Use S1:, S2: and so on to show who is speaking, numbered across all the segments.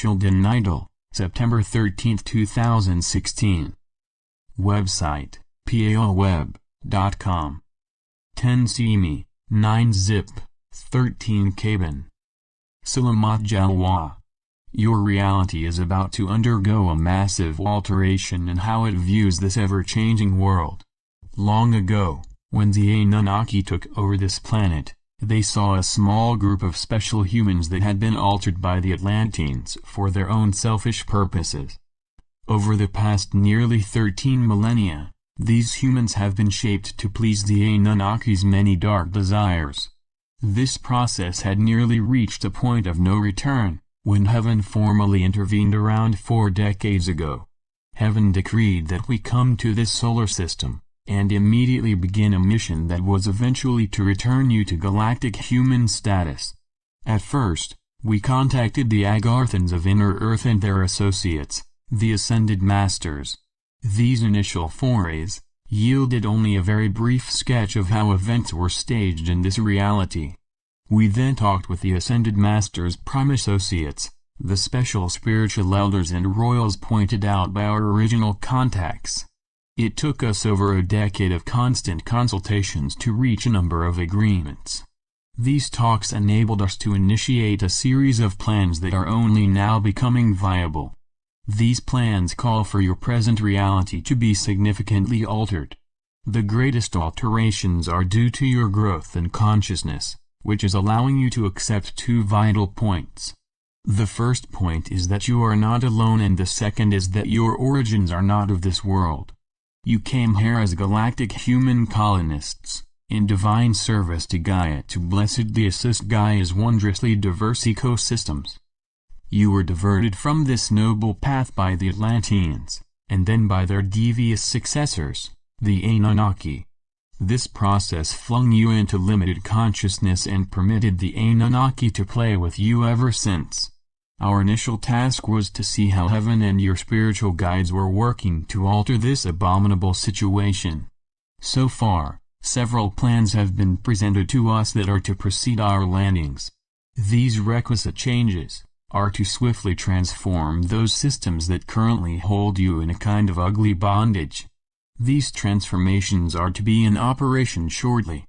S1: Sheldan Nidle, September 13, 2016. Website, paoweb.com. 10 cm, 9 zip, 13 kbin. Salamat Jalwa. Your reality is about to undergo a massive alteration in how it views this ever-changing world. Long ago, when the Anunnaki took over this planet, they saw a small group of special humans that had been altered by the Atlanteans for their own selfish purposes. Over the past nearly 13 millennia, these humans have been shaped to please the Anunnaki's many dark desires. This process had nearly reached a point of no return, when Heaven formally intervened around 4 decades ago. Heaven decreed that we come to this solar system, and immediately begin a mission that was eventually to return you to galactic human status. At first, we contacted the Agarthans of Inner Earth and their associates, the Ascended Masters. These initial forays yielded only a very brief sketch of how events were staged in this reality. We then talked with the Ascended Masters' prime associates, the special spiritual elders and royals pointed out by our original contacts. It took us over a decade of constant consultations to reach a number of agreements. These talks enabled us to initiate a series of plans that are only now becoming viable. These plans call for your present reality to be significantly altered. The greatest alterations are due to your growth in consciousness, which is allowing you to accept 2 vital points. The first point is that you are not alone, and the second is that your origins are not of this world. You came here as galactic human colonists, in divine service to Gaia to blessedly assist Gaia's wondrously diverse ecosystems. You were diverted from this noble path by the Atlanteans, and then by their devious successors, the Anunnaki. This process flung you into limited consciousness and permitted the Anunnaki to play with you ever since. Our initial task was to see how Heaven and your spiritual guides were working to alter this abominable situation. So far, several plans have been presented to us that are to precede our landings. These requisite changes are to swiftly transform those systems that currently hold you in a kind of ugly bondage. These transformations are to be in operation shortly.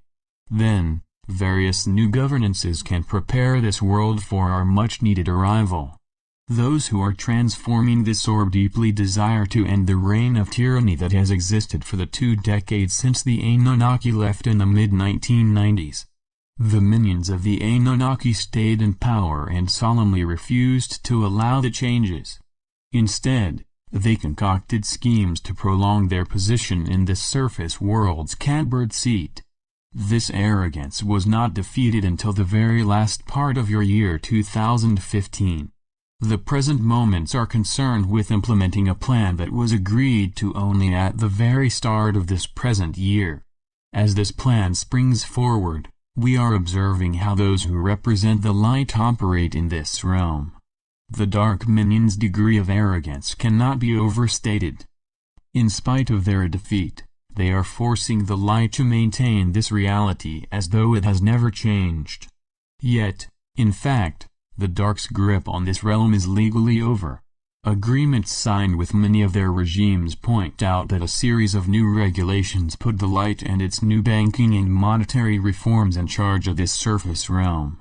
S1: Then, various new governances can prepare this world for our much-needed arrival. Those who are transforming this orb deeply desire to end the reign of tyranny that has existed for the 2 decades since the Anunnaki left in the mid-1990s. The minions of the Anunnaki stayed in power and solemnly refused to allow the changes. Instead, they concocted schemes to prolong their position in this surface world's catbird seat. This arrogance was not defeated until the very last part of your year 2015. The present moments are concerned with implementing a plan that was agreed to only at the very start of this present year. As this plan springs forward, we are observing how those who represent the light operate in this realm. The dark minions' degree of arrogance cannot be overstated. In spite of their defeat, they are forcing the light to maintain this reality as though it has never changed. Yet, in fact, the dark's grip on this realm is legally over. Agreements signed with many of their regimes point out that a series of new regulations put the light and its new banking and monetary reforms in charge of this surface realm.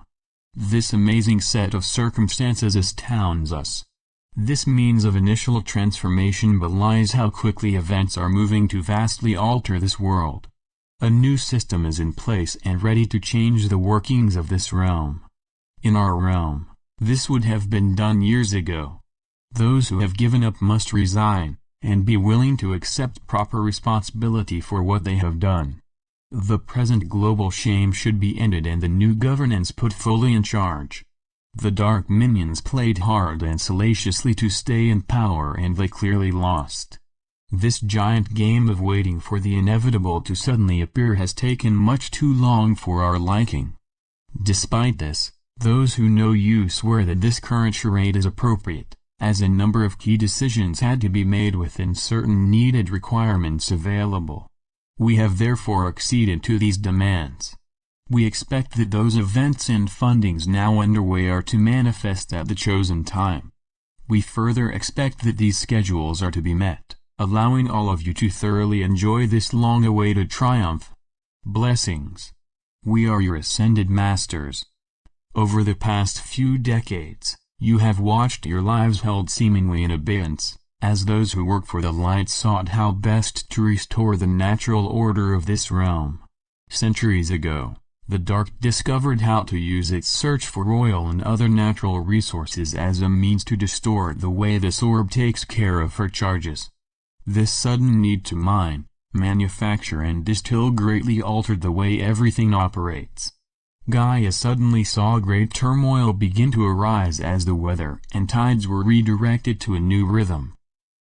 S1: This amazing set of circumstances astounds us. This means of initial transformation belies how quickly events are moving to vastly alter this world. A new system is in place and ready to change the workings of this realm. In our realm, this would have been done years ago. Those who have given up must resign, and be willing to accept proper responsibility for what they have done. The present global shame should be ended and the new governance put fully in charge. The dark minions played hard and salaciously to stay in power, and they clearly lost. This giant game of waiting for the inevitable to suddenly appear has taken much too long for our liking. Despite this, those who know you swear that this current charade is appropriate, as a number of key decisions had to be made within certain needed requirements available. We have therefore acceded to these demands. We expect that those events and fundings now underway are to manifest at the chosen time. We further expect that these schedules are to be met, allowing all of you to thoroughly enjoy this long-awaited triumph. Blessings. We are your ascended masters. Over the past few decades, you have watched your lives held seemingly in abeyance, as those who work for the light sought how best to restore the natural order of this realm. Centuries ago, the dark discovered how to use its search for oil and other natural resources as a means to distort the way this orb takes care of her charges. This sudden need to mine, manufacture and distill greatly altered the way everything operates. Gaia suddenly saw great turmoil begin to arise as the weather and tides were redirected to a new rhythm.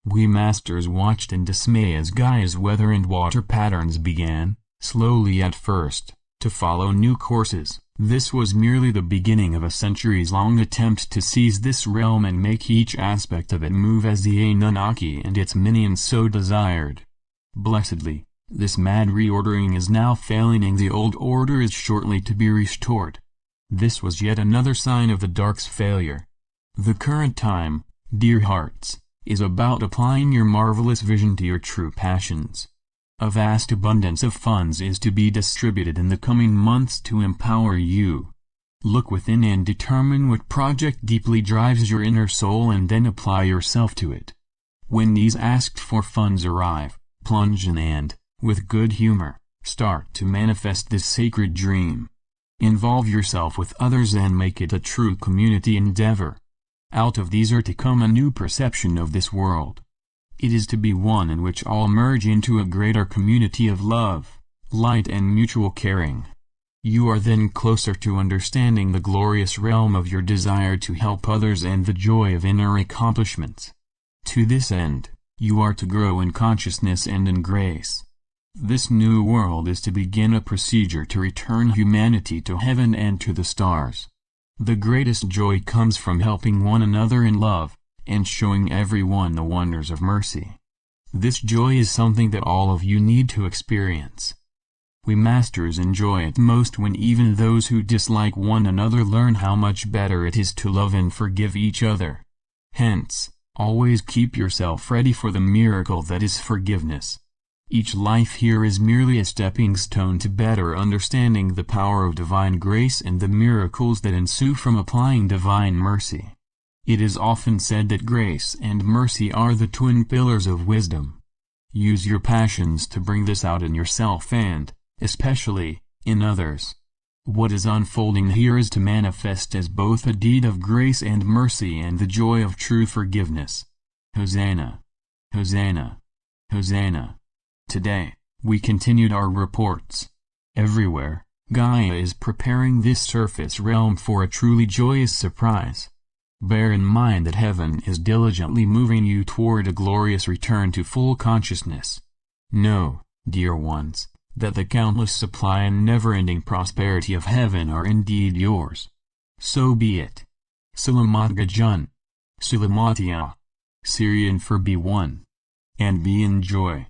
S1: We masters watched in dismay as Gaia's weather and water patterns began, slowly at first, to follow new courses. This was merely the beginning of a centuries-long attempt to seize this realm and make each aspect of it move as the Anunnaki and its minions so desired. Blessedly, this mad reordering is now failing and the old order is shortly to be restored. This was yet another sign of the Dark's failure. The current time, dear hearts, is about applying your marvelous vision to your true passions. A vast abundance of funds is to be distributed in the coming months to empower you. Look within and determine what project deeply drives your inner soul and then apply yourself to it. When these asked-for funds arrive, plunge in and, with good humor, start to manifest this sacred dream. Involve yourself with others and make it a true community endeavor. Out of these are to come a new perception of this world. It is to be one in which all merge into a greater community of love, light and mutual caring. You are then closer to understanding the glorious realm of your desire to help others and the joy of inner accomplishments. To this end, you are to grow in consciousness and in grace. This new world is to begin a procedure to return humanity to heaven and to the stars. The greatest joy comes from helping one another in love, and showing everyone the wonders of mercy. This joy is something that all of you need to experience. We masters enjoy it most when even those who dislike one another learn how much better it is to love and forgive each other. Hence, always keep yourself ready for the miracle that is forgiveness. Each life here is merely a stepping stone to better understanding the power of divine grace and the miracles that ensue from applying divine mercy. It is often said that grace and mercy are the twin pillars of wisdom. Use your passions to bring this out in yourself and, especially, in others. What is unfolding here is to manifest as both a deed of grace and mercy and the joy of true forgiveness. Hosanna! Hosanna! Hosanna! Today, we continued our reports. Everywhere, Gaia is preparing this surface realm for a truly joyous surprise. Bear in mind that heaven is diligently moving you toward a glorious return to full consciousness. Know, dear ones, that the countless supply and never-ending prosperity of heaven are indeed yours. So be it. Selamat Gajun. Selamat Ya. Syrian for be one. And be in joy.